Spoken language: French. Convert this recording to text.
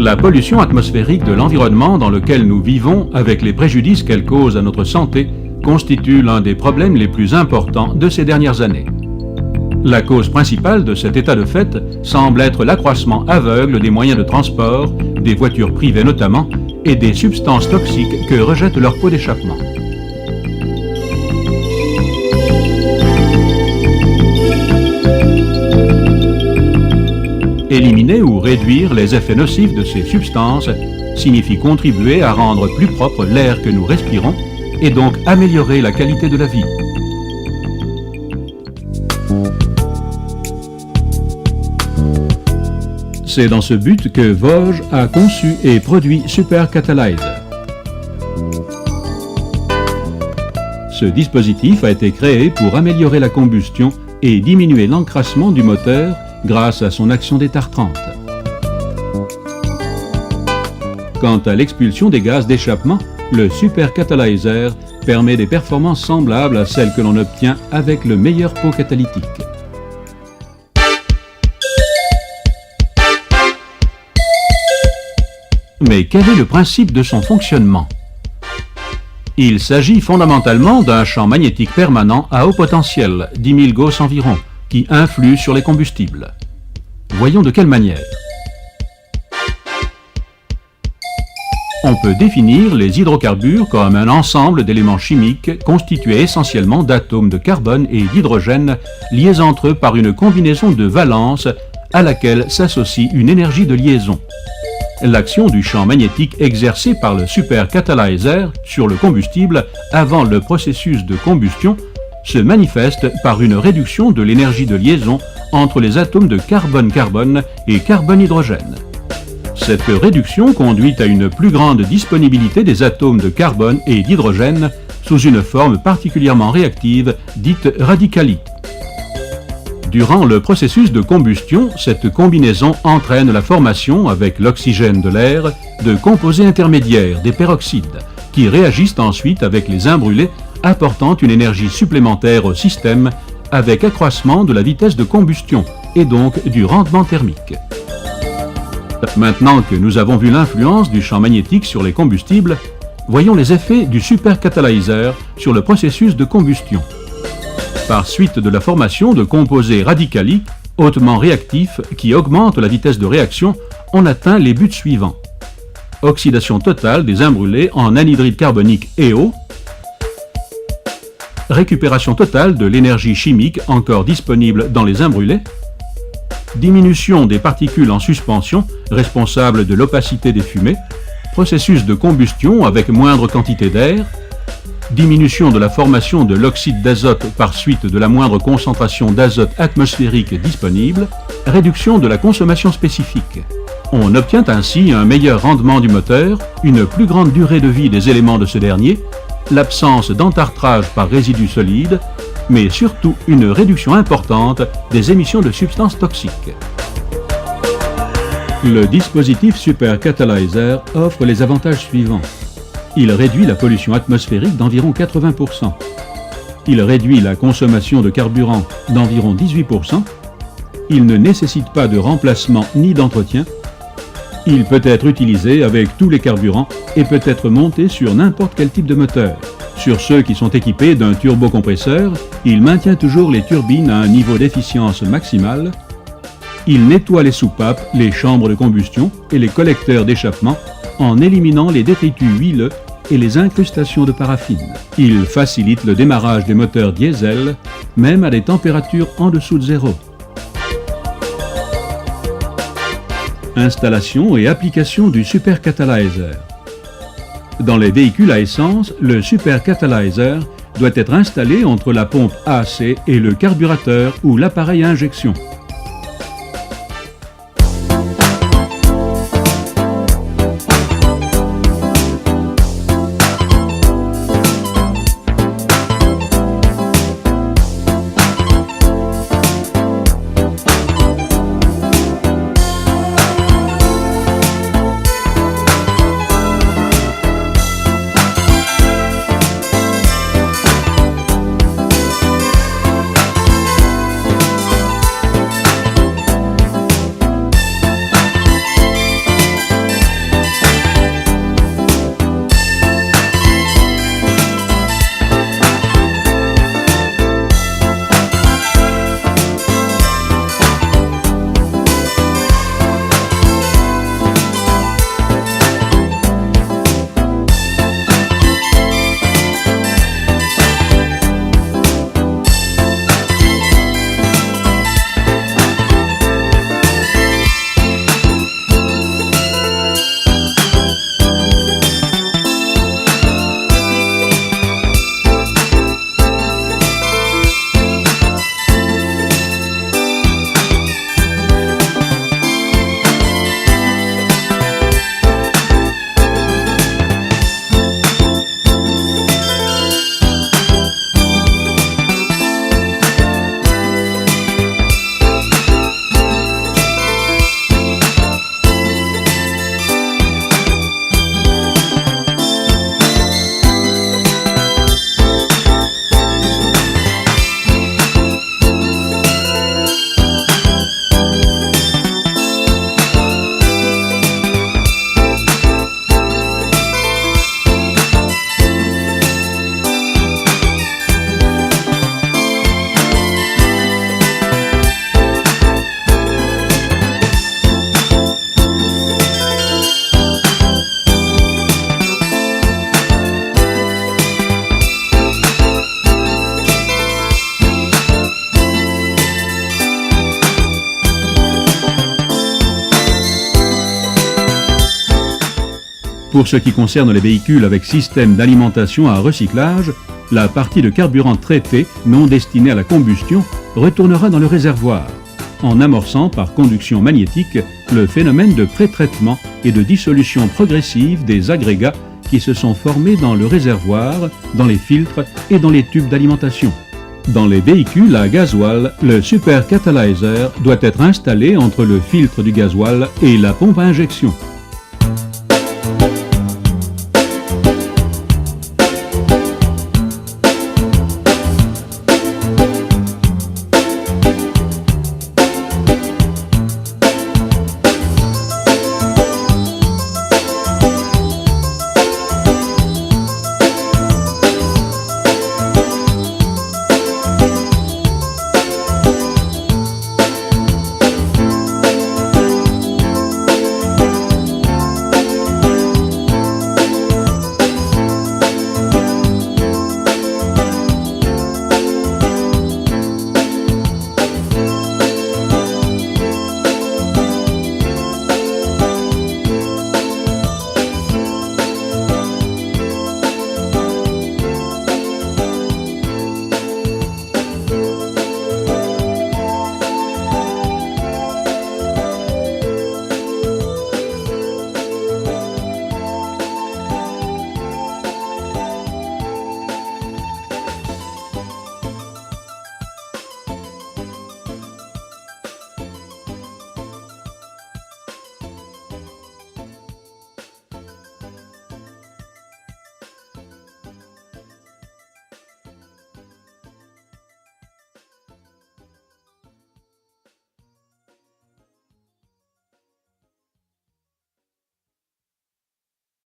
La pollution atmosphérique de l'environnement dans lequel nous vivons, avec les préjudices qu'elle cause à notre santé, constitue l'un des problèmes les plus importants de ces dernières années. La cause principale de cet état de fait semble être l'accroissement aveugle des moyens de transport, des voitures privées notamment, et des substances toxiques que rejettent leur pot d'échappement. Éliminer ou réduire les effets nocifs de ces substances signifie contribuer à rendre plus propre l'air que nous respirons et donc améliorer la qualité de la vie. C'est dans ce but que Vosges a conçu et produit Super Catalyzer. Ce dispositif a été créé pour améliorer la combustion et diminuer l'encrassement du moteur grâce à son action détartrante. Quant à l'expulsion des gaz d'échappement, le Super Catalyzer permet des performances semblables à celles que l'on obtient avec le meilleur pot catalytique. Mais quel est le principe de son fonctionnement? Il s'agit fondamentalement d'un champ magnétique permanent à haut potentiel, 10 000 Gauss environ, qui influe sur les combustibles. Voyons de quelle manière. On peut définir les hydrocarbures comme un ensemble d'éléments chimiques constitués essentiellement d'atomes de carbone et d'hydrogène liés entre eux par une combinaison de valence à laquelle s'associe une énergie de liaison. L'action du champ magnétique exercé par le Super Catalyzer sur le combustible avant le processus de combustion se manifeste par une réduction de l'énergie de liaison entre les atomes de carbone-carbone et carbone-hydrogène. Cette réduction conduit à une plus grande disponibilité des atomes de carbone et d'hydrogène sous une forme particulièrement réactive dite radicali. Durant le processus de combustion, cette combinaison entraîne la formation, avec l'oxygène de l'air, de composés intermédiaires, des peroxydes, qui réagissent ensuite avec les imbrûlés, apportant une énergie supplémentaire au système avec accroissement de la vitesse de combustion et donc du rendement thermique. Maintenant que nous avons vu l'influence du champ magnétique sur les combustibles, voyons les effets du Super Catalyzer sur le processus de combustion. Par suite de la formation de composés radicali, hautement réactifs, qui augmentent la vitesse de réaction, on atteint les buts suivants. Oxydation totale des imbrûlés en anhydride carbonique et eau, récupération totale de l'énergie chimique encore disponible dans les imbrûlés, diminution des particules en suspension responsables de l'opacité des fumées, processus de combustion avec moindre quantité d'air, diminution de la formation de l'oxyde d'azote par suite de la moindre concentration d'azote atmosphérique disponible, réduction de la consommation spécifique. On obtient ainsi un meilleur rendement du moteur, une plus grande durée de vie des éléments de ce dernier, l'absence d'entartrage par résidus solides, mais surtout une réduction importante des émissions de substances toxiques. Le dispositif Super Catalyzer offre les avantages suivants. Il réduit la pollution atmosphérique d'environ 80%. Il réduit la consommation de carburant d'environ 18%. Il ne nécessite pas de remplacement ni d'entretien. Il peut être utilisé avec tous les carburants et peut être monté sur n'importe quel type de moteur. Sur ceux qui sont équipés d'un turbocompresseur, il maintient toujours les turbines à un niveau d'efficience maximal. Il nettoie les soupapes, les chambres de combustion et les collecteurs d'échappement en éliminant les détritus huileux et les incrustations de paraffine. Il facilite le démarrage des moteurs diesel, même à des températures en dessous de zéro. Installation et application du Super Catalyzer. Dans les véhicules à essence, le Super Catalyzer doit être installé entre la pompe AC et le carburateur ou l'appareil à injection. Pour ce qui concerne les véhicules avec système d'alimentation à recyclage, la partie de carburant traité, non destinée à la combustion, retournera dans le réservoir, en amorçant par conduction magnétique le phénomène de pré-traitement et de dissolution progressive des agrégats qui se sont formés dans le réservoir, dans les filtres et dans les tubes d'alimentation. Dans les véhicules à gasoil, le super catalyzer doit être installé entre le filtre du gasoil et la pompe à injection.